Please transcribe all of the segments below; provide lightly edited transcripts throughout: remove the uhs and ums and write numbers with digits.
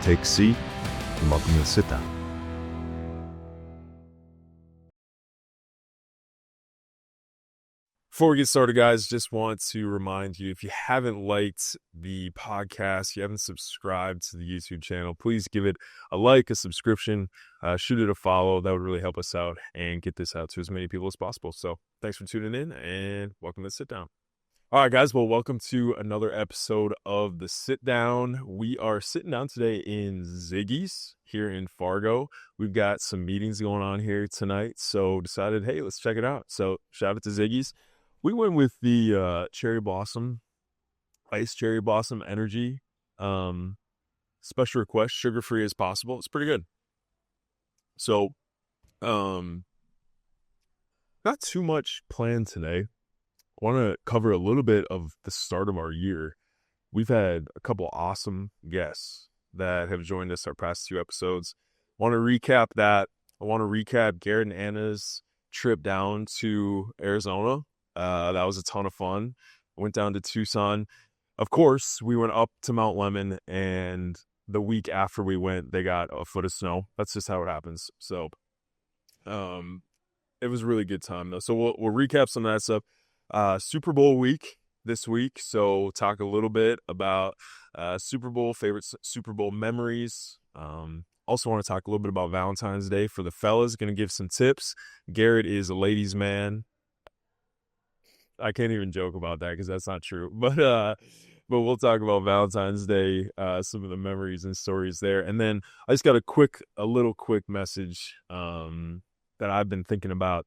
take a seat, and welcome to the sit down. Before we get started, guys, just want to remind you, if you haven't liked the podcast, you haven't subscribed to the YouTube channel, please give it a like, a subscription, shoot it a follow. That would really help us out and get this out to as many people as possible. So thanks for tuning in and welcome to Sit Down. All right, guys, well, welcome to another episode of the Sit Down. We are sitting down today in Ziggy's here in Fargo. We've got some meetings going on here tonight, so decided, hey, let's check it out. So shout out to Ziggy's. We went with the cherry blossom, iced cherry blossom energy. Special request, sugar-free as possible. It's pretty good. So, not too much planned today. I want to cover a little bit of the start of our year. We've had a couple awesome guests that have joined us our past 2 episodes. I want to recap that. I want to recap Garrett and Anna's trip down to Arizona. That was a ton of fun. Went down to Tucson. Of course, we went up to Mount Lemmon, and the week after we went, they got a foot of snow. That's just how it happens. So, it was a really good time though. So we'll recap some of that stuff. Super Bowl week this week. So talk a little bit about Super Bowl, favorite Super Bowl memories. Also want to talk a little bit about Valentine's Day for the fellas. Going to give some tips. Garrett is a ladies' man. I can't even joke about that because that's not true. But we'll talk about Valentine's Day, some of the memories and stories there. And then I just got a little quick message that I've been thinking about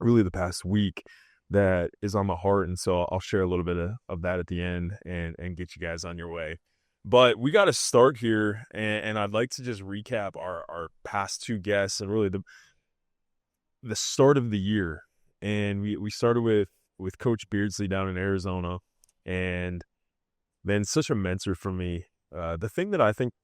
really the past week that is on my heart. And so I'll share a little bit of that at the end and get you guys on your way. But we got to start here, and I'd like to just recap our past 2 guests and really the start of the year. And we started with Coach Beardsley down in Arizona, and then such a mentor for me. The thing that I think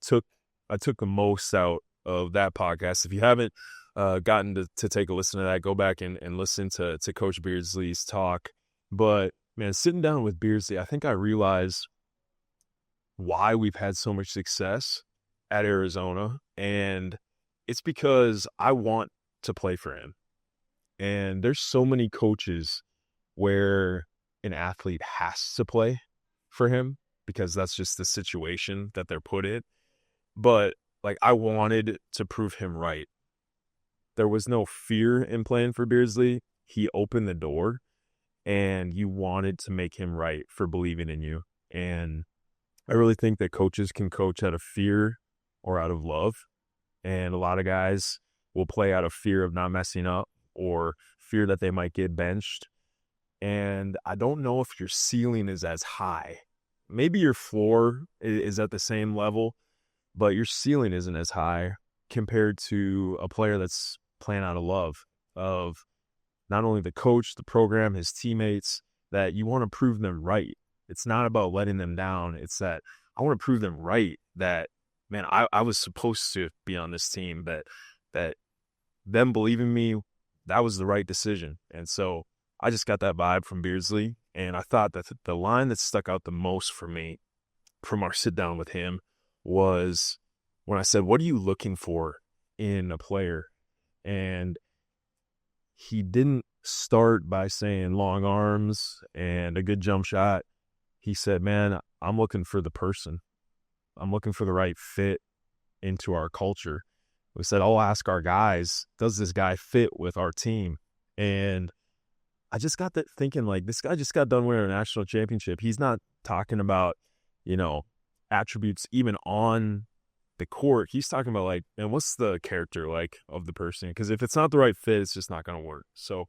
I took the most out of that podcast, if you haven't gotten to take a listen to that, go back and listen to Coach Beardsley's talk. But man, sitting down with Beardsley, I think I realized why we've had so much success at Arizona, and it's because I want to play for him. And there's so many coaches where an athlete has to play for him because that's just the situation that they're put in. But like, I wanted to prove him right. There was no fear in playing for Beardsley. He opened the door, and you wanted to make him right for believing in you. And I really think that coaches can coach out of fear or out of love. And a lot of guys will play out of fear of not messing up or fear that they might get benched. And I don't know if your ceiling is as high. Maybe your floor is at the same level, but your ceiling isn't as high compared to a player that's playing out of love of not only the coach, the program, his teammates, that you want to prove them right. It's not about letting them down. It's that I want to prove them right that, man, I was supposed to be on this team, that them believing me, that was the right decision. And so I just got that vibe from Beardsley, and I thought that the line that stuck out the most for me from our sit down with him was when I said, what are you looking for in a player? And he didn't start by saying long arms and a good jump shot. He said, man, I'm looking for the person. I'm looking for the right fit into our culture. We said, I'll ask our guys, does this guy fit with our team? And I just got that thinking, like, this guy just got done winning a national championship. He's not talking about, attributes even on the court. He's talking about, like, and what's the character like of the person? Because if it's not the right fit, it's just not going to work. So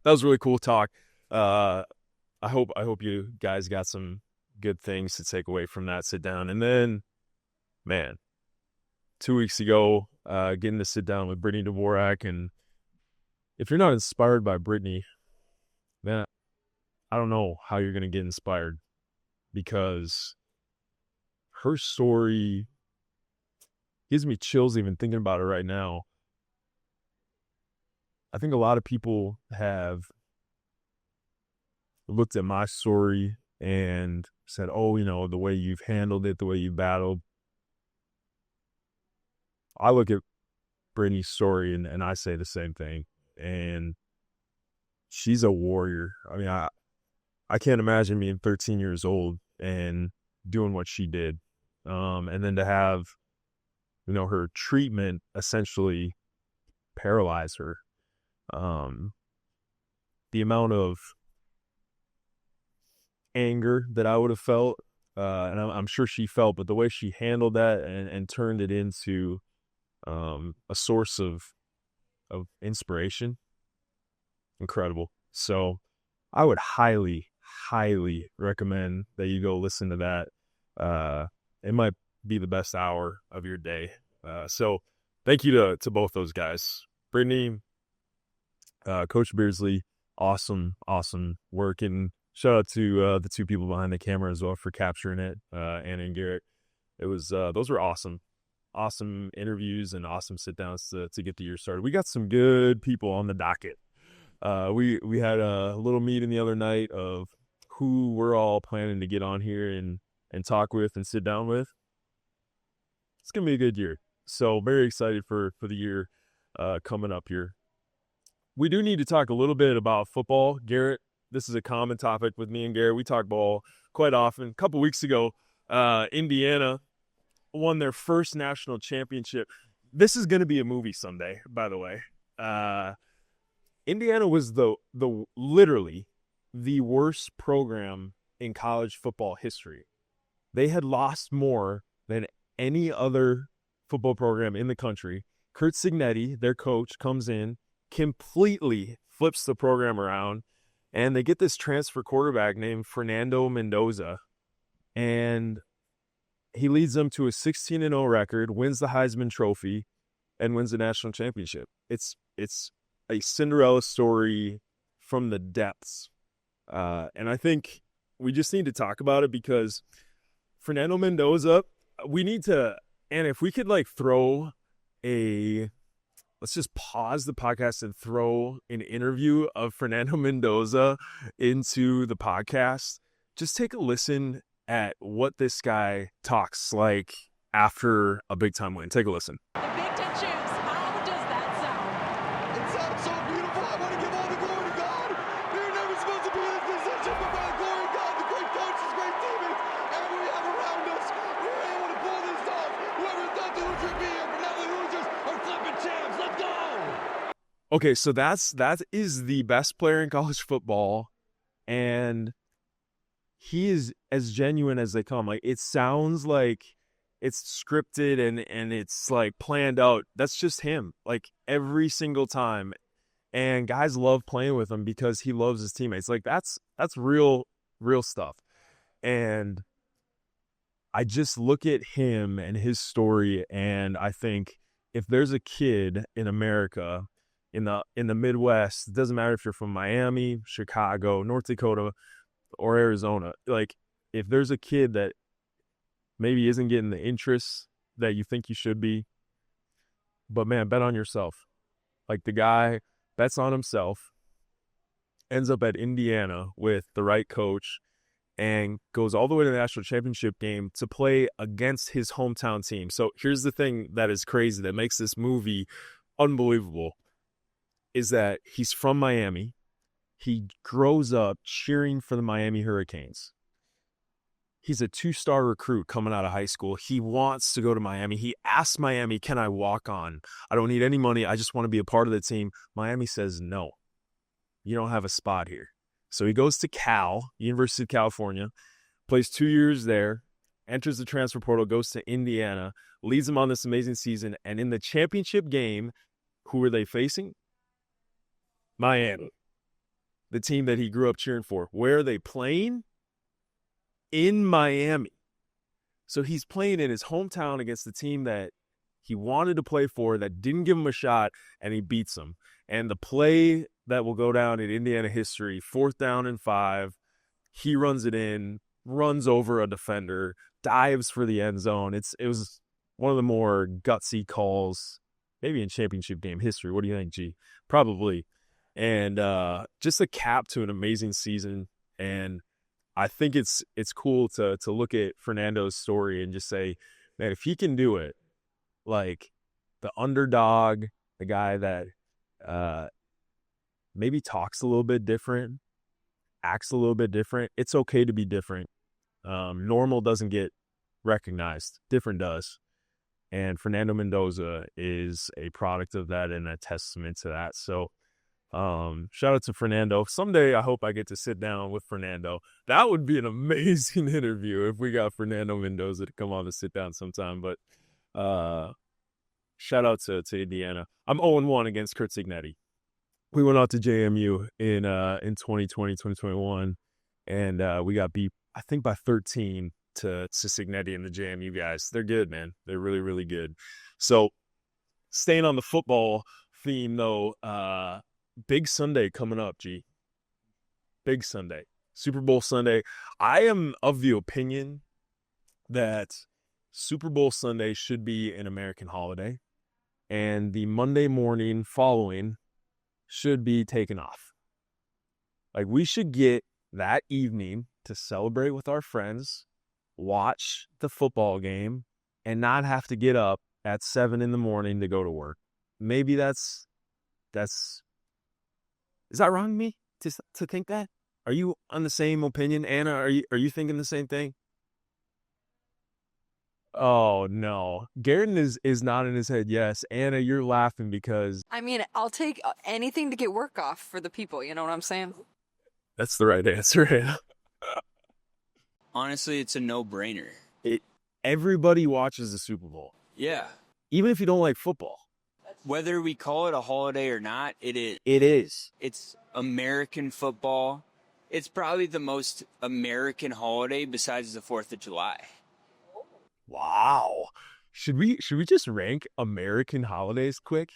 that was really cool talk. I hope you guys got some good things to take away from that sit down. And then, man, 2 weeks ago, getting to sit down with Brittany Dvorak, and if you're not inspired by Brittany, man, I don't know how you're going to get inspired, because her story gives me chills even thinking about it right now. I think a lot of people have looked at my story and said, oh, the way you've handled it, the way you battled. I look at Brittany's story and I say the same thing. And she's a warrior. I mean, I can't imagine being 13 years old and doing what she did. And then to have, her treatment essentially paralyze her. The amount of anger that I would have felt, and I'm sure she felt, but the way she handled that and turned it into a source of inspiration, incredible. So I would highly, highly recommend that you go listen to that. It might be the best hour of your day. So thank you to both those guys. Brittany, Coach Beardsley, awesome work. And shout out to the two people behind the camera as well for capturing it, Anna and Garrett. It was those were awesome interviews and awesome sit downs to get the year started. We got some good people on the docket. We had a little meeting the other night of who we're all planning to get on here and talk with and sit down with. It's gonna be a good year. So very excited for the year coming up here. We do need to talk a little bit about football, Garrett. This is a common topic with me and Garrett. We talk ball quite often. A couple weeks ago, Indiana won their first national championship. This is going to be a movie someday, by the way. Indiana was the literally the worst program in college football history. They had lost more than any other football program in the country. Kurt Signetti, their coach, comes in, completely flips the program around, and they get this transfer quarterback named Fernando Mendoza, and he leads them to a 16-0 record, wins the Heisman Trophy, and wins the national championship. It's a Cinderella story from the depths, and I think we just need to talk about it because Fernando Mendoza, we need to, and if we could throw let's just pause the podcast and throw an interview of Fernando Mendoza into the podcast. Just take a listen at what this guy talks like after a big time win. Take a listen. The Big Ten shoes. How does that sound? It sounds so beautiful. I want to give all the glory to God. We were never supposed to be in this position, but by the glory of God, the great coaches, great teammates, everyone we have around us, we were able to pull this off. Whoever thought the Hoosiers would be here, but now the Hoosiers are flipping champs. Let's go. Okay, so that is the best player in college football, and he is as genuine as they come. It sounds like it's scripted and it's planned out. That's just him, every single time. And guys love playing with him because he loves his teammates. That's real stuff. And I just look at him and his story, and I think if there's a kid in America, in the Midwest, it doesn't matter if you're from Miami, Chicago, North Dakota, or Arizona, if there's a kid that maybe isn't getting the interest that you think you should be, but man, bet on yourself. The guy bets on himself, ends up at Indiana with the right coach, and goes all the way to the national championship game to play against his hometown team. So here's the thing that is crazy that makes this movie unbelievable is that he's from Miami. He grows up cheering for the Miami Hurricanes. He's a 2-star recruit coming out of high school. He wants to go to Miami. He asks Miami, can I walk on? I don't need any money. I just want to be a part of the team. Miami says, no, you don't have a spot here. So he goes to Cal, University of California, plays 2 years there, enters the transfer portal, goes to Indiana, leads them on this amazing season. And in the championship game, who are they facing? Miami. The team that he grew up cheering for. Where are they playing? In Miami. So he's playing in his hometown against the team that he wanted to play for, that didn't give him a shot, and he beats them. And the play that will go down in Indiana history, 4th down and 5, he runs it in, runs over a defender, dives for the end zone. It was one of the more gutsy calls, maybe in championship game history. What do you think, G? Probably. And just a cap to an amazing season. And I think it's cool to look at Fernando's story and just say, man, if he can do it, the underdog, the guy that maybe talks a little bit different, acts a little bit different. It's okay to be different. Normal doesn't get recognized. Different does. And Fernando Mendoza is a product of that and a testament to that. So shout out to Fernando. Someday I hope I get to sit down with Fernando. That would be an amazing interview if we got Fernando Mendoza to come on and sit down sometime. But shout out to Indiana. I'm 0-1 against Kurt Signetti. We went out to JMU in 2020, 2021, and we got beat, I think, by 13 to Signetti and the JMU guys. They're good, man. They're really, really good. So staying on the football theme, though, big Sunday coming up, G. Big Sunday. Super Bowl Sunday. I am of the opinion that Super Bowl Sunday should be an American holiday, and the Monday morning following should be taken off. Like, we should get that evening to celebrate with our friends, watch the football game, and not have to get up at 7 a.m. to go to work. Maybe that's is that wrong of me to think that? Are you on the same opinion, Anna? Are you thinking the same thing? Oh no, Garrett is nodding his head yes. Anna, you're laughing because I mean, I'll take anything to get work off for the people. You know what I'm saying? that's the right answer, Anna. Honestly, it's a no-brainer. Everybody watches the Super Bowl, Yeah. even if you don't like football. Whether we call it a holiday or not, it is. It is. It's American football. It's probably the most American holiday besides the 4th of July. Wow. Should we just rank American holidays quick?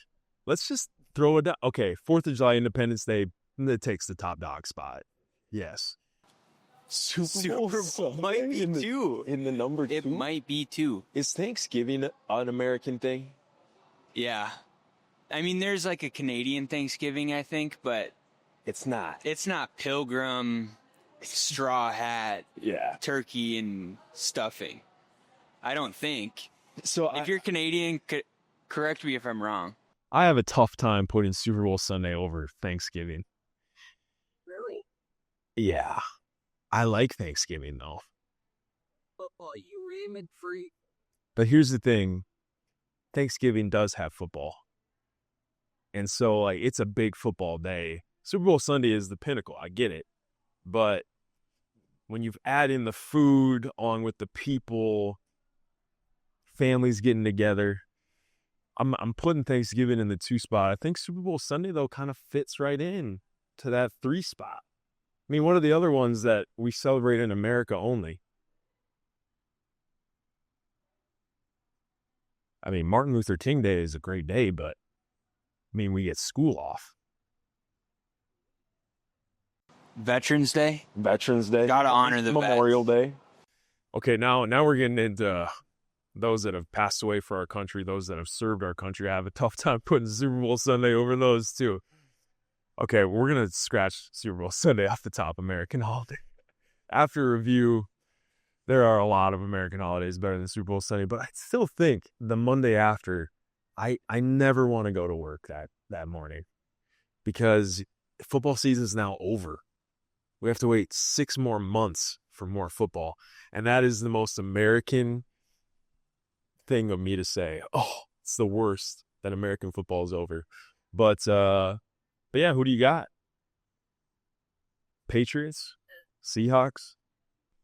Let's just throw it down. Okay, 4th of July, Independence Day, that takes the top dog spot. Yes. Super Bowl might be too. In the number 2? It might be too. Is Thanksgiving an American thing? Yeah. I mean, there's like a Canadian Thanksgiving, I think, but It's not. it's not pilgrim, straw hat, Yeah. turkey, and stuffing. I don't think. So If you're Canadian, correct me if I'm wrong. I have a tough time putting Super Bowl Sunday over Thanksgiving. Really? Yeah. I like Thanksgiving, though. Football, you Raymond freak. But here's the thing. Thanksgiving does have football. And so, like, it's a big football day. Super Bowl Sunday is the pinnacle. I get it. But when you add in the food along with the people, families getting together, I'm putting Thanksgiving in the 2 spot. I think Super Bowl Sunday, though, kind of fits right in to that 3 spot. I mean, what are the other ones that we celebrate in America only? I mean, Martin Luther King Day is a great day, but I mean, we get school off. Veterans Day? Veterans Day. Gotta honor the Memorial Day. Okay, now we're getting into those that have passed away for our country, those that have served our country. I have a tough time putting Super Bowl Sunday over those too. Okay, we're going to scratch Super Bowl Sunday off the top, American holiday. After review, there are a lot of American holidays better than Super Bowl Sunday, but I still think the Monday after, I never want to go to work that morning because football season is now over. We have to wait 6 more months for more football, and that is the most American thing of me to say. Oh, it's the worst that American football is over. But yeah, who do you got? Patriots? Seahawks?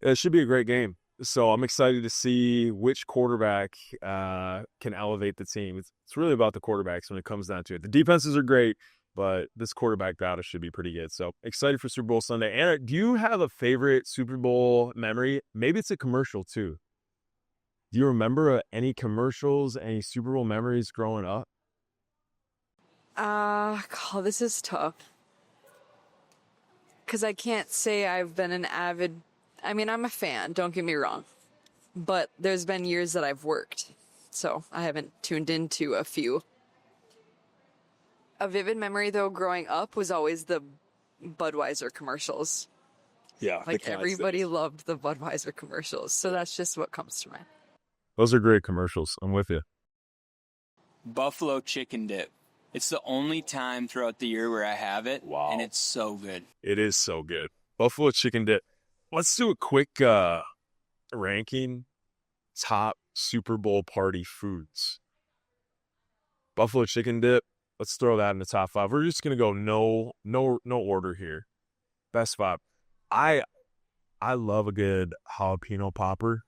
It should be a great game. So I'm excited to see which quarterback can elevate the team. It's really about the quarterbacks when it comes down to it. The defenses are great, but this quarterback battle should be pretty good. So excited for Super Bowl Sunday. Anna, do you have a favorite Super Bowl memory? Maybe it's a commercial too. Do you remember any commercials, any Super Bowl memories growing up? God, this is tough. Because I can't say I've been an avid... I mean, I'm a fan, don't get me wrong. But there's been years that I've worked, so I haven't tuned into a few. A vivid memory, though, growing up was always the Budweiser commercials. Yeah. Like, everybody loved the Budweiser commercials, so that's just what comes to mind. Those are great commercials. I'm with you. Buffalo chicken dip. It's the only time throughout the year where I have it. Wow. And it's so good. It is so good. Buffalo chicken dip. Let's do a quick ranking. Top Super Bowl party foods. Buffalo chicken dip. Let's throw that in the top 5. We're just gonna go no order here. Best 5. I love a good jalapeno popper.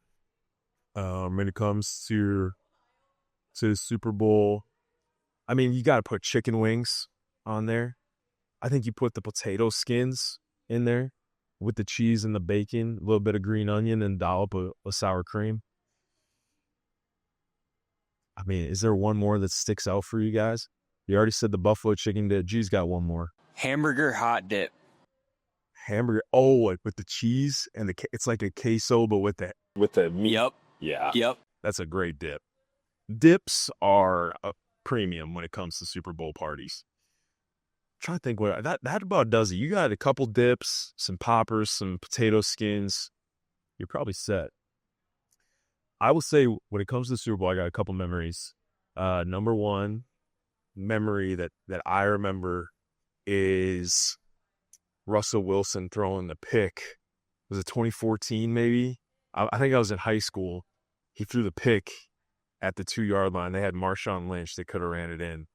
When it comes to the Super Bowl, I mean, you got to put chicken wings on there. I think you put the potato skins in there with the cheese and the bacon, a little bit of green onion, and dollop of sour cream. I mean, is there one more that sticks out for you guys? You already said the buffalo chicken dip. G's got one more. Hamburger hot dip. Hamburger. Oh, like with the cheese and it's like a queso, but with the meat. Yep. Yeah. Yep. That's a great dip. Dips are a premium when it comes to Super Bowl parties. I'm trying to think what that about does it. You got a couple dips, some poppers, some potato skins. You're probably set. I will say when it comes to the Super Bowl, I got a couple memories. Number one memory that I remember is Russell Wilson throwing the pick. Was it 2014 maybe? I think I was in high school. He threw the pick at the 2-yard line. They had Marshawn Lynch. They could have ran it in.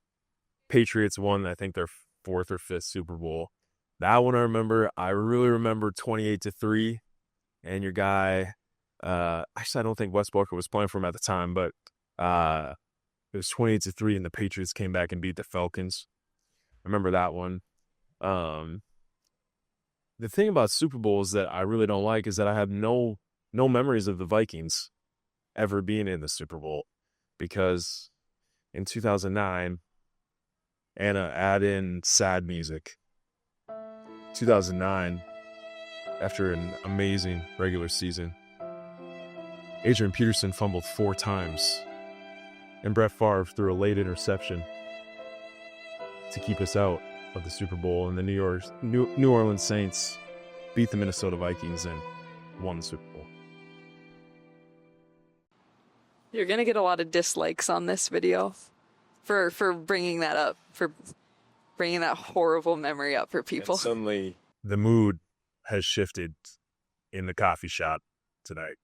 Patriots won, I think, their 4th or 5th Super Bowl. That one I remember. I really remember 28-3. And your guy, actually, I don't think Wes Booker was playing for him at the time, but it was 28-3, and the Patriots came back and beat the Falcons. I remember that one. The thing about Super Bowls that I really don't like is that I have no memories of the Vikings ever being in the Super Bowl, because in 2009, Anna, add in sad music. 2009, after an amazing regular season, Adrian Peterson fumbled 4 times, and Brett Favre threw a late interception to keep us out of the Super Bowl, and the New Orleans Saints beat the Minnesota Vikings and won the Super Bowl. You're gonna get a lot of dislikes on this video for bringing that up, for bringing that horrible memory up for people. And suddenly, the mood has shifted in the coffee shop tonight.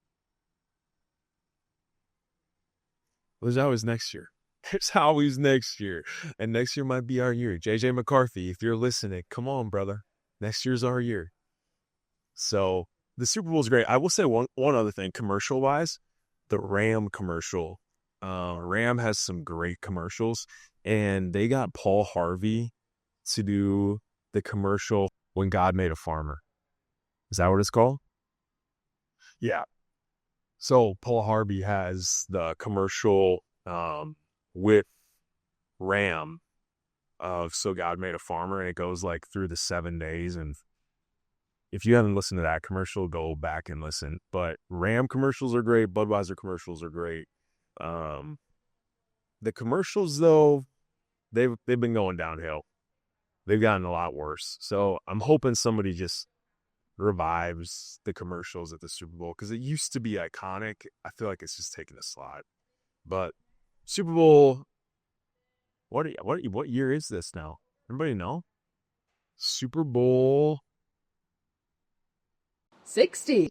There's always next year. There's always next year. And next year might be our year. JJ McCarthy, if you're listening, come on, brother. Next year's our year. So the Super Bowl is great. I will say one other thing, commercial-wise, the Ram commercial. Ram has some great commercials, and they got Paul Harvey to do the commercial When God Made a Farmer. Is that what it's called? Yeah. So Paul Harvey has the commercial with Ram of So God Made a Farmer, and it goes like through the 7 days. And if you haven't listened to that commercial, go back and listen. But Ram commercials are great. Budweiser commercials are great. The commercials, though, they've been going downhill. They've gotten a lot worse. So I'm hoping somebody just revives the commercials at the Super Bowl, because it used to be iconic. I feel like it's just taking a slide. But Super Bowl, what year is this now? Everybody know? Super Bowl 60.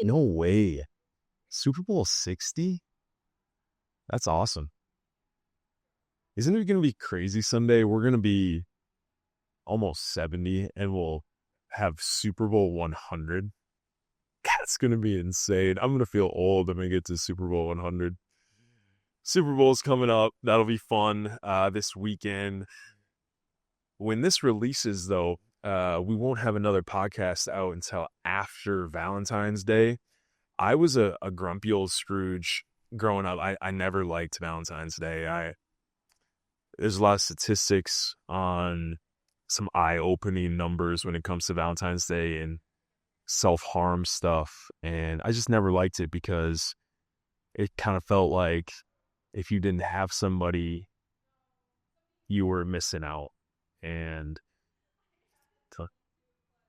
No way. Super Bowl 60? That's awesome. Isn't it going to be crazy someday? We're going to be almost 70 and we'll have Super Bowl 100. That's going to be insane. I'm going to feel old when we get to Super Bowl 100. Super Bowl's coming up. That'll be fun this weekend. When this releases, though, we won't have another podcast out until after Valentine's Day. I was a grumpy old Scrooge growing up. I never liked Valentine's Day. There's a lot of statistics on some eye-opening numbers when it comes to Valentine's Day and self-harm stuff. And I just never liked it, because it kind of felt like if you didn't have somebody, you were missing out. And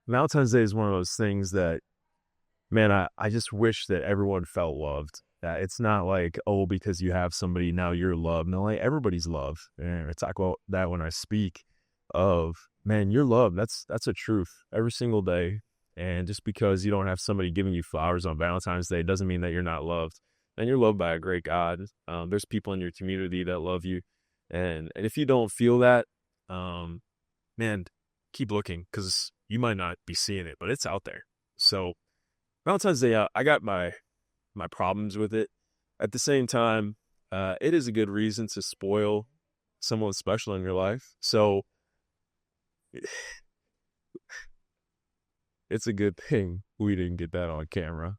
Valentine's Day is one of those things that, man, I just wish that everyone felt loved. It's not like, oh, because you have somebody now you're loved. No, like everybody's loved. And I talk about that when I speak of, man, you're loved. That's a truth every single day. And just because you don't have somebody giving you flowers on Valentine's Day doesn't mean that you're not loved. And you're loved by a great God. There's people in your community that love you. And if you don't feel that, man, keep looking, because you might not be seeing it, but it's out there. So Valentine's Day, I got my problems with it. At the same time, it is a good reason to spoil someone special in your life. So it's a good thing we didn't get that on camera.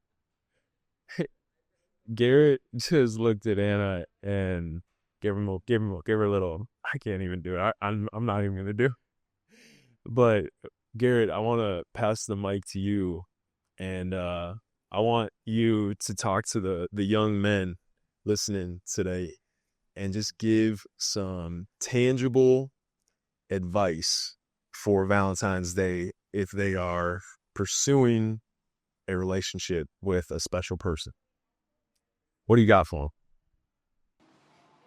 Garrett just looked at Anna and gave her a little. I can't even do it. I'm not even gonna do it. But Garrett, I want to pass the mic to you, and I want you to talk to the young men listening today, and just give some tangible advice for Valentine's Day if they are pursuing a relationship with a special person. What do you got for them?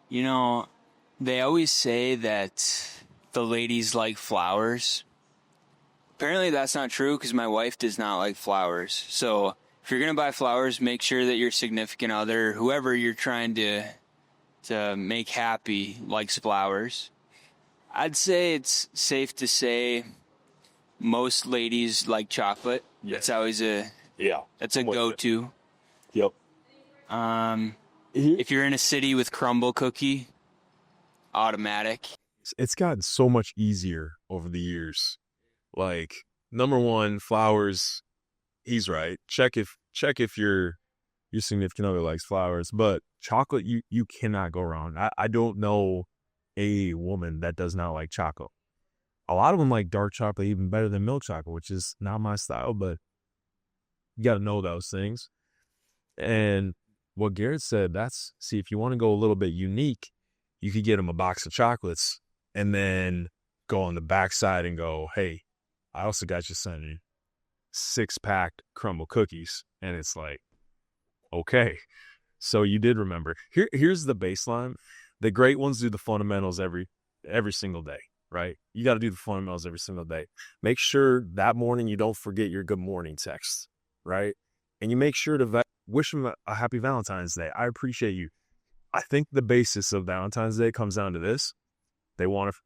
You know, they always say that the ladies like flowers. Apparently that's not true, because my wife does not like flowers. So if you're going to buy flowers, make sure that your significant other, whoever you're trying to make happy, likes flowers. I'd say it's safe to say most ladies like chocolate. Yeah. It's always that's a go-to. Yep. If you're in a city with crumble cookie, automatic. It's gotten so much easier over the years. Like, number one, flowers, he's right. Check if your significant other likes flowers, but chocolate, you cannot go wrong. I don't know a woman that does not like chocolate. A lot of them like dark chocolate even better than milk chocolate, which is not my style, but you got to know those things. And what Garrett said, see, if you want to go a little bit unique, you could get them a box of chocolates and then go on the backside and go, hey, I also got you some 6-pack crumble cookies. And it's like, okay, so you did remember. Here's the baseline. The great ones do the fundamentals every single day, right? You got to do the fundamentals every single day. Make sure that morning you don't forget your good morning text, right? And you make sure to wish them a happy Valentine's Day. I appreciate you. I think the basis of Valentine's Day comes down to this. They want to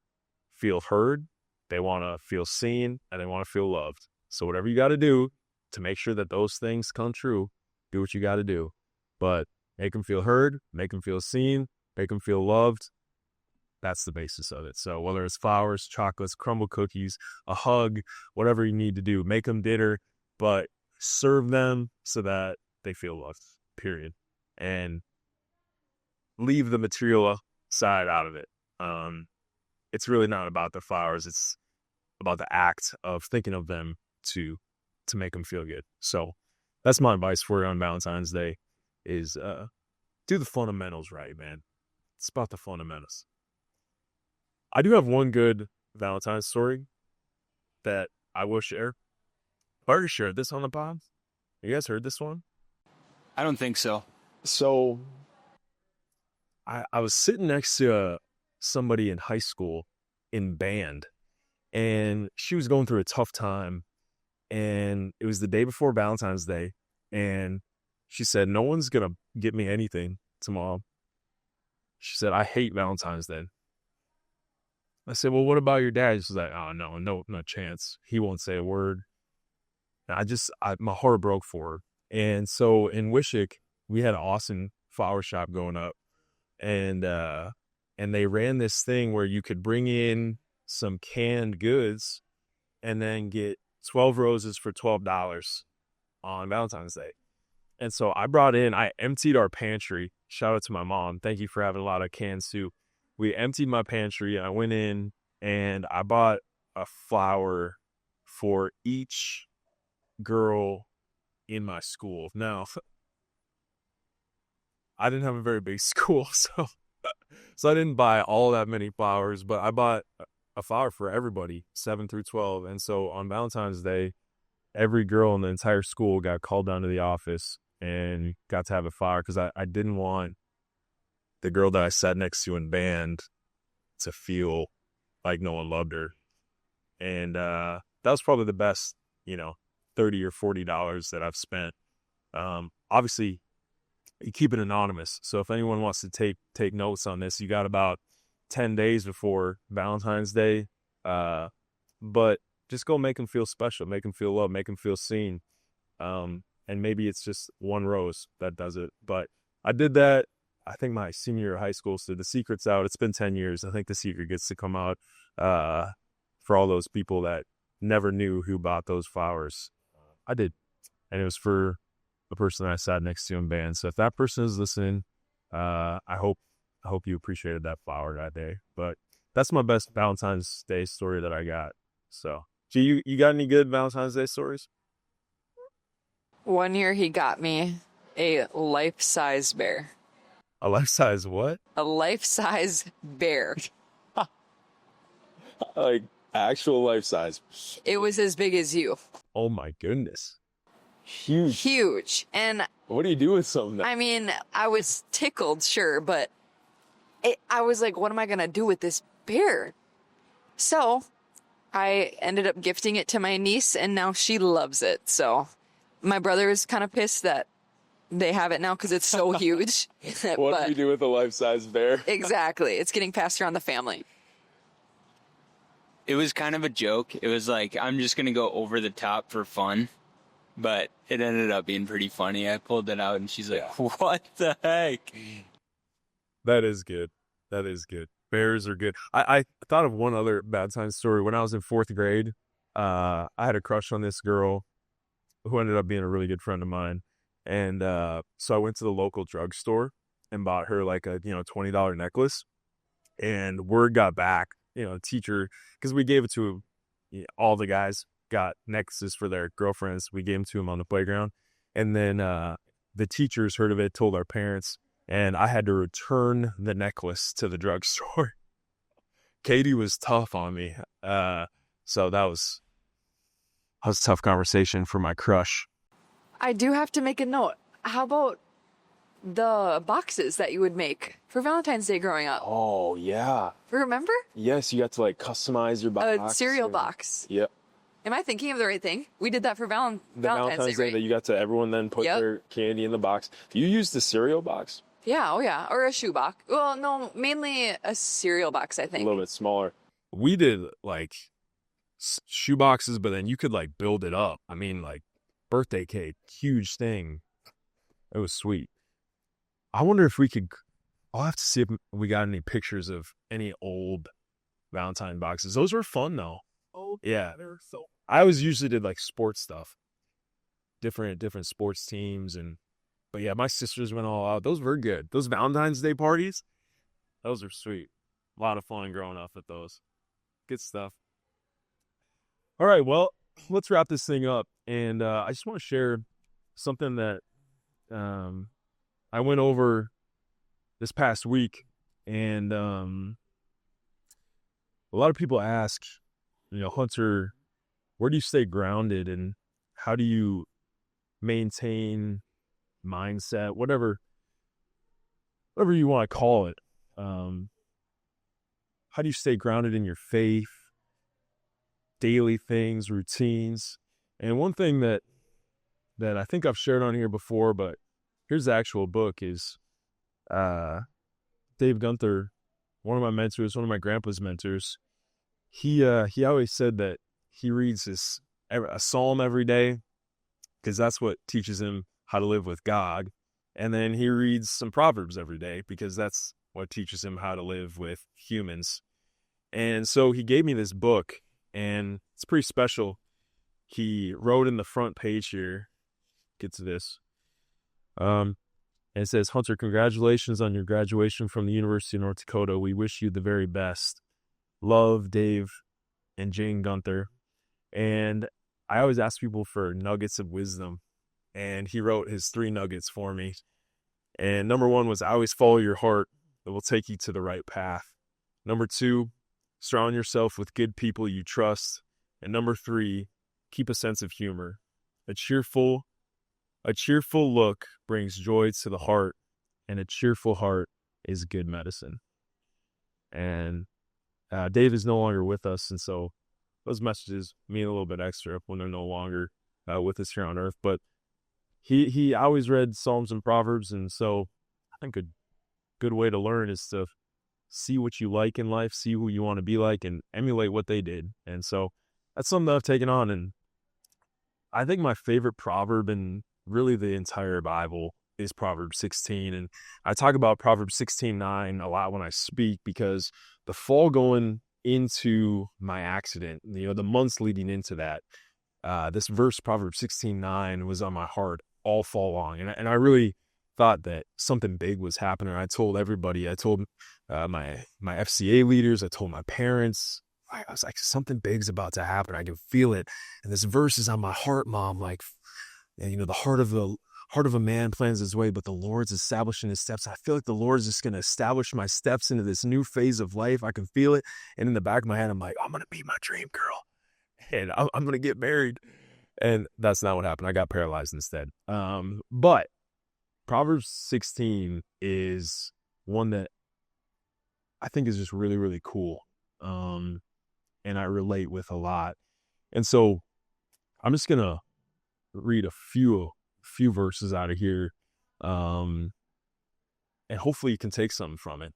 feel heard, they want to feel seen, and they want to feel loved. So whatever you got to do to make sure that those things come true, do what you got to do. But make them feel heard, make them feel seen, make them feel loved. That's the basis of it. So whether it's flowers, chocolates, crumble cookies, a hug, whatever you need to do, make them dinner, but serve them so that they feel loved, period. And leave the material side out of it. It's really not about the flowers. It's about the act of thinking of them to make them feel good. So that's my advice for you on Valentine's Day is do the fundamentals right, man. It's about the fundamentals. I do have one good Valentine's story that I will share. I already shared this on the pod. You guys heard this one? I don't think so. So I was sitting next to somebody in high school in band, and she was going through a tough time, and it was the day before Valentine's Day, and she said, no one's going to get me anything tomorrow. She said, I hate Valentine's Day. I said, well, what about your dad? She's like, oh, no chance. He won't say a word. And my heart broke for her. And so in Wishick, we had an awesome flower shop going up, and they ran this thing where you could bring in some canned goods and then get 12 roses for $12 on Valentine's Day. And so I emptied our pantry. Shout out to my mom. Thank you for having a lot of canned soup. We emptied my pantry, and I went in and I bought a flower for each girl in my school. Now, I didn't have a very big school, so I didn't buy all that many flowers, but I bought a flower for everybody, 7 through 12. And so on Valentine's Day, every girl in the entire school got called down to the office, and got to have a flower because I didn't want the girl that I sat next to in band to feel like no one loved her. And that was probably the best, $30 or $40 that I've spent. Obviously, you keep it anonymous. So if anyone wants to take notes on this, you got about 10 days before Valentine's Day. But just go make them feel special, make them feel loved, make them feel seen. And maybe it's just one rose that does it. But I did that, I think, my senior year of high school. So the secret's out. It's been 10 years. I think the secret gets to come out for all those people that never knew who bought those flowers. I did. And it was for the person that I sat next to in band. So if that person is listening, I hope you appreciated that flower that day. But that's my best Valentine's Day story that I got. So, G, you got any good Valentine's Day stories? One year he got me a life-size bear. A life-size what? A life-size bear. Like actual life-size. It was as big as you. Oh my goodness. Huge. Huge. And What do you do with something I mean, I was tickled, sure, but I was like, what am I going to do with this bear? So I ended up gifting it to my niece, and now she loves it. So my brother is kind of pissed that they have it now because it's so huge. What do you do with a life-size bear? Exactly. It's getting passed around the family. It was kind of a joke. It was like, I'm just going to go over the top for fun. But it ended up being pretty funny. I pulled it out and she's like, what the heck? That is good. That is good. Bears are good. I thought of one other bad time story. When I was in 4th grade, I had a crush on this girl who ended up being a really good friend of mine. And so I went to the local drugstore and bought her like a, $20 necklace. And word got back, the teacher, because we gave it to all the guys got necklaces for their girlfriends. We gave them to them on the playground. And then the teachers heard of it, told our parents, and I had to return the necklace to the drugstore. Katie was tough on me. So that was a tough conversation for my crush. I do have to make a note. How about the boxes that you would make for Valentine's Day growing up? Oh, yeah. Remember? Yes, you got to like customize your box. A cereal box. Yep. Am I thinking of the right thing? We did that for Valentine's Day, right? that you got to everyone then put their candy in the box. You used the cereal box? Yeah, oh yeah. Or a shoe box. Well, no, mainly a cereal box, I think. A little bit smaller. We did like shoe boxes, but then you could like build it up. I mean, like birthday cake, huge thing. It was sweet. I wonder if we could, I'll have to see if we got any pictures of any old Valentine boxes. Those were fun though. Oh yeah. I always usually did like sports stuff, different sports teams. But yeah, my sisters went all out. Those were good. Those Valentine's Day parties, those are sweet. A lot of fun growing up at those. Good stuff. All right, well, let's wrap this thing up. And I just want to share something that I went over this past week. And a lot of people ask, Hunter, where do you stay grounded and how do you maintain mindset, whatever you want to call it? How do you stay grounded in your faith, daily things, routines? And one thing that I think I've shared on here before, but here's the actual book, is Dave Gunther, one of my mentors, one of my grandpa's mentors. He always said that he reads a psalm every day because that's what teaches him how to live with God. And then he reads some Proverbs every day because that's what teaches him how to live with humans. And so he gave me this book, and it's pretty special. He wrote in the front page here, get to this. And it says, Hunter, congratulations on your graduation from the University of North Dakota. We wish you the very best. Love, Dave and Jane Gunther. And I always ask people for nuggets of wisdom. And he wrote his 3 nuggets for me. And number 1 was, always follow your heart. It will take you to the right path. Number 2, surround yourself with good people you trust. And number 3, keep a sense of humor. A cheerful A cheerful look brings joy to the heart, and a cheerful heart is good medicine. And Dave is no longer with us, and so those messages mean a little bit extra when they're no longer with us here on earth. But he always read Psalms and Proverbs, and so I think a good way to learn is to see what you like in life, see who you want to be like, and emulate what they did. And so that's something that I've taken on. And I think my favorite proverb in really the entire Bible is Proverbs 16. And I talk about Proverbs 16:9 a lot when I speak, because the fall going into my accident, the months leading into that, this verse, Proverbs 16:9, was on my heart all fall long. And I really thought that something big was happening. I told everybody. I told my FCA leaders. I told my parents. I was like, something big's about to happen. I can feel it. And this verse is on my heart, Mom. Like, the heart of a man plans his way, but the Lord's establishing his steps. I feel like the Lord is just going to establish my steps into this new phase of life. I can feel it. And in the back of my head, I'm like, I'm going to be my dream girl. And I'm going to get married. And that's not what happened. I got paralyzed instead. But Proverbs 16 is one that I think is just really, really cool. And I relate with a lot. And so I'm just going to read a few verses out of here. And hopefully you can take something from it.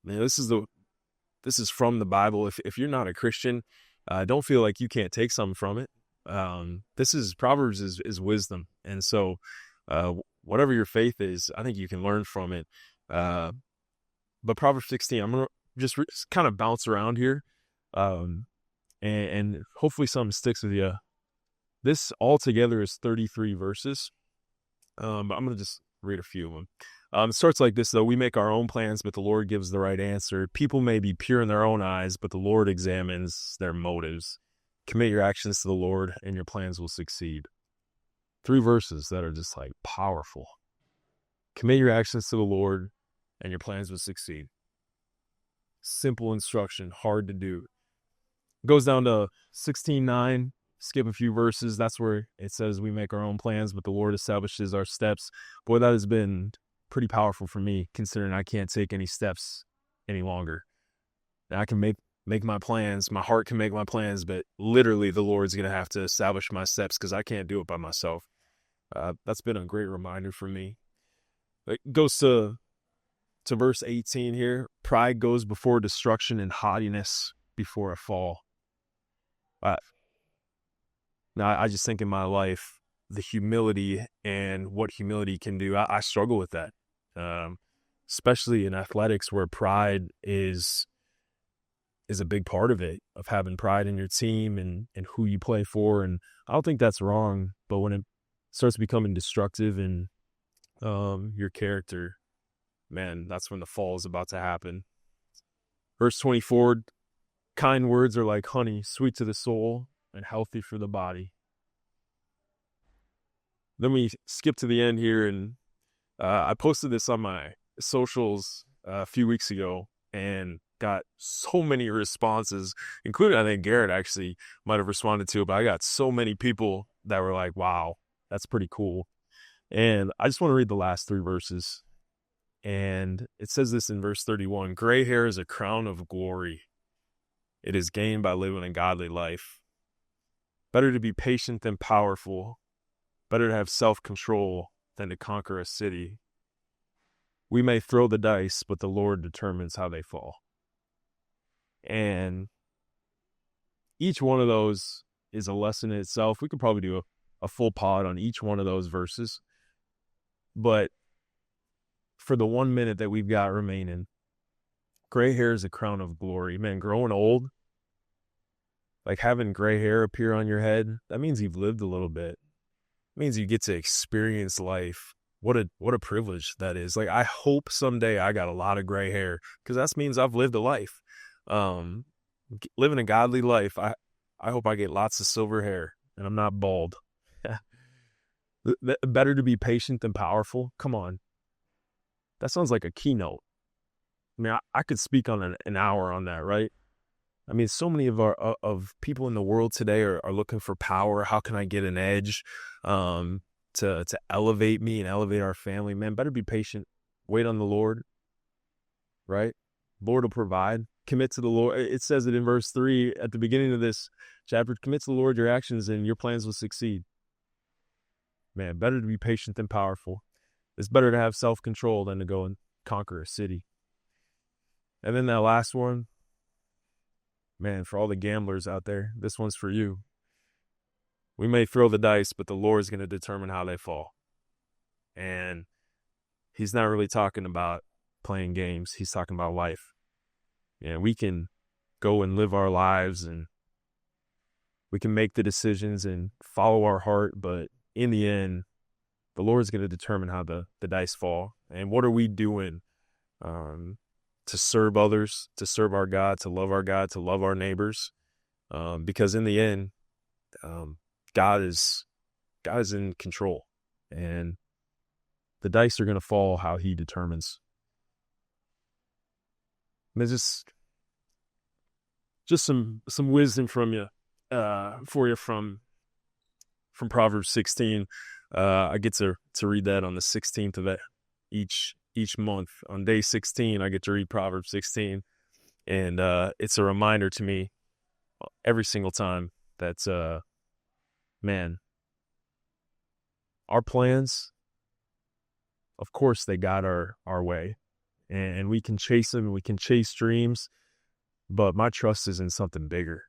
This is from the Bible. If you're not a Christian, don't feel like you can't take something from it. Proverbs is wisdom. And so, whatever your faith is, I think you can learn from it. But Proverbs 16, I'm going to just kind of bounce around here. And hopefully something sticks with you. This altogether is 33 verses. But I'm going to just read a few of them. It starts like this, though. We make our own plans, but the Lord gives the right answer. People may be pure in their own eyes, but the Lord examines their motives. Commit your actions to the Lord, and your plans will succeed. 3 verses that are just like powerful. Commit your actions to the Lord, and your plans will succeed. Simple instruction, hard to do. Goes down to 16:9. Skip a few verses. That's where it says we make our own plans, but the Lord establishes our steps. Boy, that has been pretty powerful for me, considering I can't take any steps any longer. I can make my plans. My heart can make my plans, but literally the Lord's going to have to establish my steps because I can't do it by myself. That's been a great reminder for me. It goes to verse 18 here. Pride goes before destruction and haughtiness before a fall. Now, I just think in my life, the humility and what humility can do, I struggle with that, especially in athletics where pride is a big part of it, of having pride in your team and who you play for. And I don't think that's wrong, but when it starts becoming destructive in your character, man, that's when the fall is about to happen. Verse 24, kind words are like honey, sweet to the soul and healthy for the body. Then we skip to the end here, and I posted this on my socials a few weeks ago and got so many responses, including I think Garrett actually might have responded to it, but I got so many people that were like, wow, that's pretty cool. And I just want to read the last 3 verses. And it says this in verse 31, gray hair is a crown of glory. It is gained by living a godly life. Better to be patient than powerful. Better to have self-control than to conquer a city. We may throw the dice, but the Lord determines how they fall. And each one of those is a lesson in itself. We could probably do a full pod on each one of those verses. But for the 1 minute that we've got remaining, gray hair is a crown of glory. Man, growing old, like having gray hair appear on your head, that means you've lived a little bit. It means you get to experience life. What a privilege that is. Like, I hope someday I got a lot of gray hair, because that means I've lived a life. Living a godly life, I hope I get lots of silver hair and I'm not bald. Better to be patient than powerful. Come on. That sounds like a keynote. I mean, I could speak on an hour on that, right? I mean, so many of people in the world today are looking for power. How can I get an edge? to elevate me and elevate our family, man, better be patient. Wait on the Lord, right? Lord will provide. Commit to the Lord. It says it in verse 3 at the beginning of this chapter. Commit to the Lord your actions and your plans will succeed. Man, better to be patient than powerful. It's better to have self-control than to go and conquer a city. And then that last one, man, for all the gamblers out there, this one's for you. We may throw the dice, but the Lord's going to determine how they fall. And he's not really talking about playing games. He's talking about life. And we can go and live our lives and we can make the decisions and follow our heart. But in the end, the Lord's going to determine how the dice fall. And what are we doing to serve others, to serve our God, to love our neighbors? Because in the end, God is in control, and the dice are going to fall how he determines. And there's just some wisdom from you, for you from Proverbs 16. I get to read that on the 16th of each month. On day 16, I get to read Proverbs 16, and it's a reminder to me every single time that man, our plans, of course, they got our way, and we can chase them, and we can chase dreams, but my trust is in something bigger,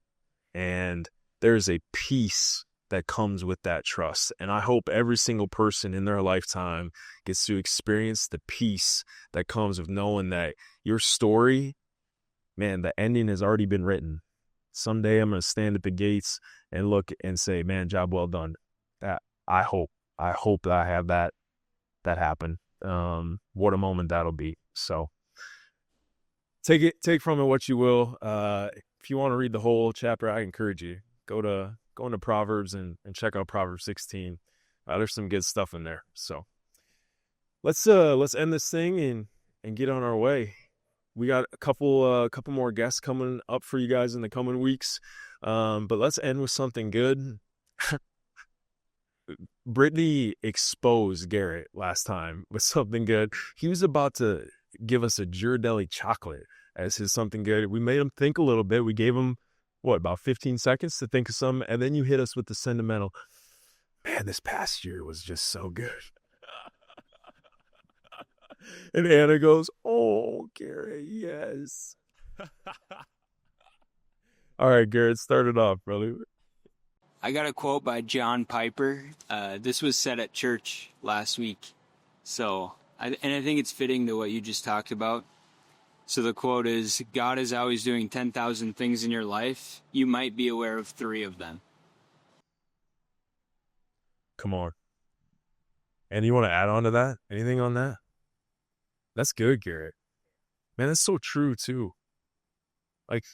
and there's a peace that comes with that trust. And I hope every single person in their lifetime gets to experience the peace that comes with knowing that your story, man, the ending has already been written. Someday I'm going to stand at the gates and look and say, man, job well done. That I hope that I have that happen. What a moment that'll be. So take from it what you will. If you want to read the whole chapter, I encourage you, go into Proverbs and check out Proverbs 16. There's some good stuff in there. So let's end this thing and get on our way. We got a couple more guests coming up for you guys in the coming weeks. But let's end with something good. Brittany exposed Garrett last time with something good. He was about to give us a Ghirardelli chocolate as his something good. We made him think a little bit. We gave him, about 15 seconds to think of something, and then you hit us with the sentimental. Man, this past year was just so good. And Anna goes, oh, Garrett, yes. All right, Garrett, start it off, brother. I got a quote by John Piper. This was said at church last week. So, I think it's fitting to what you just talked about. So the quote is, God is always doing 10,000 things in your life. You might be aware of 3 of them. Come on. And you want to add on to that? Anything on that? That's good, Garrett. Man, that's so true, too. Like,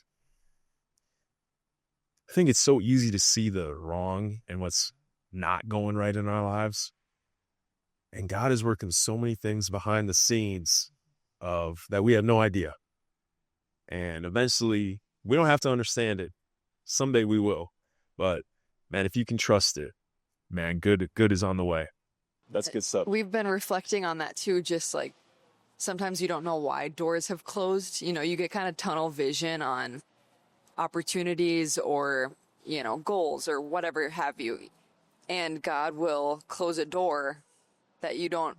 I think it's so easy to see the wrong and what's not going right in our lives. And God is working so many things behind the scenes of that we have no idea. And eventually, we don't have to understand it. Someday we will. But, man, if you can trust it, man, good is on the way. That's good stuff. We've been reflecting on that too, just like sometimes you don't know why doors have closed. You know, you get kind of tunnel vision on opportunities or, goals or whatever have you. And God will close a door that you don't,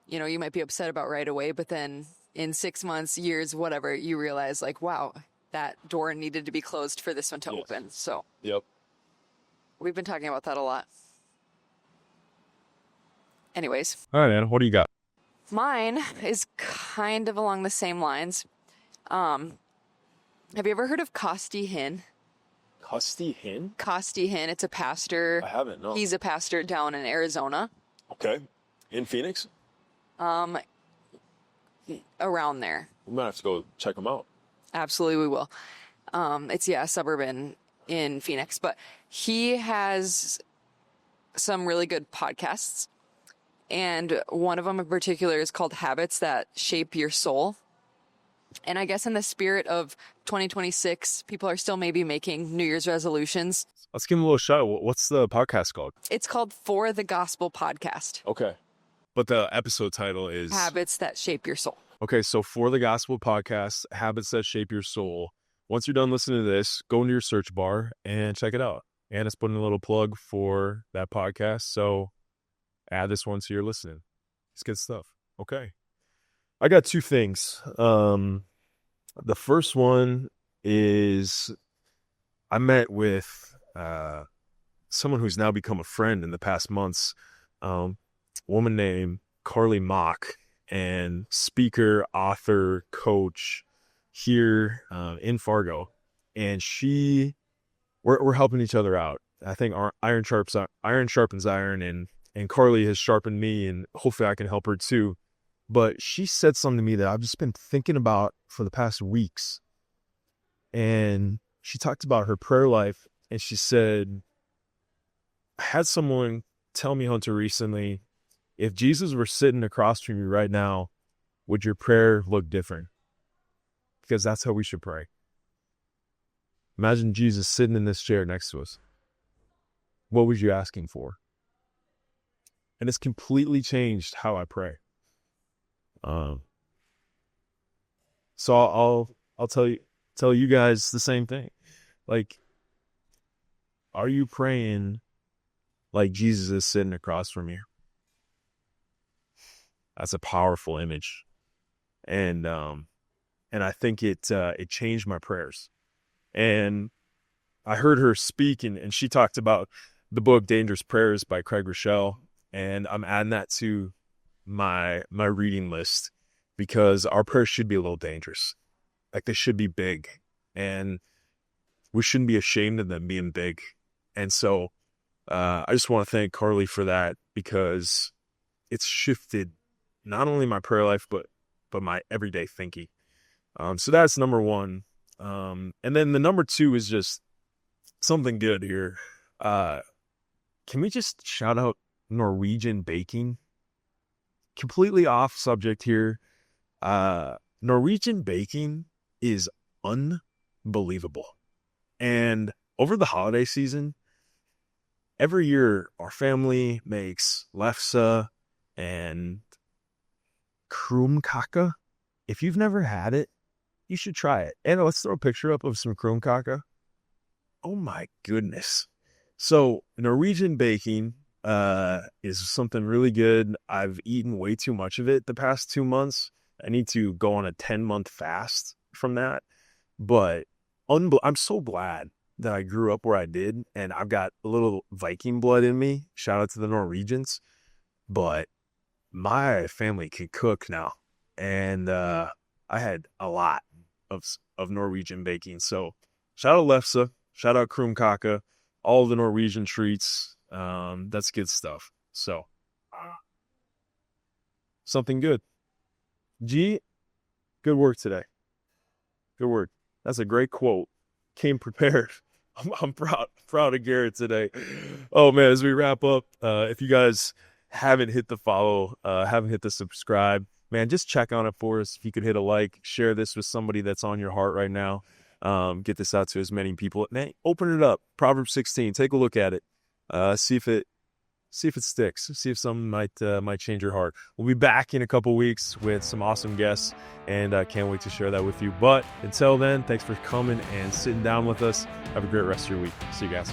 you might be upset about right away, but then in 6 months, years, whatever, you realize like, wow, that door needed to be closed for this one to open. So Yep. We've been talking about that a lot. Anyways. All right, Anna, what do you got? Mine is kind of along the same lines. Have you ever heard of Costi Hinn? Costi Hinn? Costi Hinn. It's a pastor. I haven't, no. He's a pastor down in Arizona. Okay. In Phoenix? Around there. We might have to go check him out. Absolutely, we will. It's a suburban in Phoenix, but he has some really good podcasts. And one of them in particular is called Habits That Shape Your Soul. And I guess in the spirit of 2026, people are still maybe making New Year's resolutions. Let's give him a little shout. What's the podcast called? It's called For the Gospel Podcast. Okay. But the episode title is Habits That Shape Your Soul. Okay, so For the Gospel Podcast, Habits That Shape Your Soul. Once you're done listening to this, go into your search bar and check it out. And it's putting a little plug for that podcast, so add this one to your listening. It's good stuff. Okay. I got two things. The first one is I met with someone who's now become a friend in the past months, a woman named Carly Mock, and speaker, author, coach here in Fargo. And we're helping each other out. I think our iron sharpens iron, and Carly has sharpened me, and hopefully I can help her too. But she said something to me that I've just been thinking about for the past weeks. And she talked about her prayer life, and she said, I had someone tell me, Hunter, recently, if Jesus were sitting across from you right now, would your prayer look different? Because that's how we should pray. Imagine Jesus sitting in this chair next to us. What was you asking for? And it's completely changed how I pray. So I'll tell you guys the same thing. Like, are you praying like Jesus is sitting across from you? That's a powerful image, and I think it changed my prayers. And I heard her speak, and she talked about the book Dangerous Prayers by Craig Rochelle, and I'm adding that to my reading list because our prayers should be a little dangerous. Like, they should be big, and we shouldn't be ashamed of them being big. And so I just want to thank Carly for that, because it's shifted not only my prayer life, but my everyday thinking. So that's number one. And then the number two is just something good here. Can we just shout out Norwegian baking? Completely off subject here. Norwegian baking is unbelievable. And over the holiday season, every year our family makes lefse and krumkake. If you've never had it, you should try it. And let's throw a picture up of some krumkake. Oh my goodness. So Norwegian baking is something really good. I've eaten way too much of it the past 2 months. I need to go on a 10-month fast from that. But I'm so glad that I grew up where I did, and I've got a little Viking blood in me. Shout out to the Norwegians. But my family can cook now. And I had a lot of Norwegian baking. So shout out lefse, shout out krumkake, all the Norwegian treats. That's good stuff. So something good. G, good work today. Good work. That's a great quote. Came prepared. I'm proud of Garrett today. Oh man, as we wrap up, if you guys haven't hit the follow, haven't hit the subscribe, man, just check on it for us. If you could hit a like, share this with somebody that's on your heart right now. Get this out to as many people. Man, open it up. Proverbs 16. Take a look at it. See if it sticks. See if something might change your heart. We'll be back in a couple weeks with some awesome guests, and I can't wait to share that with you. But until then, thanks for coming and sitting down with us. Have a great rest of your week. See you guys.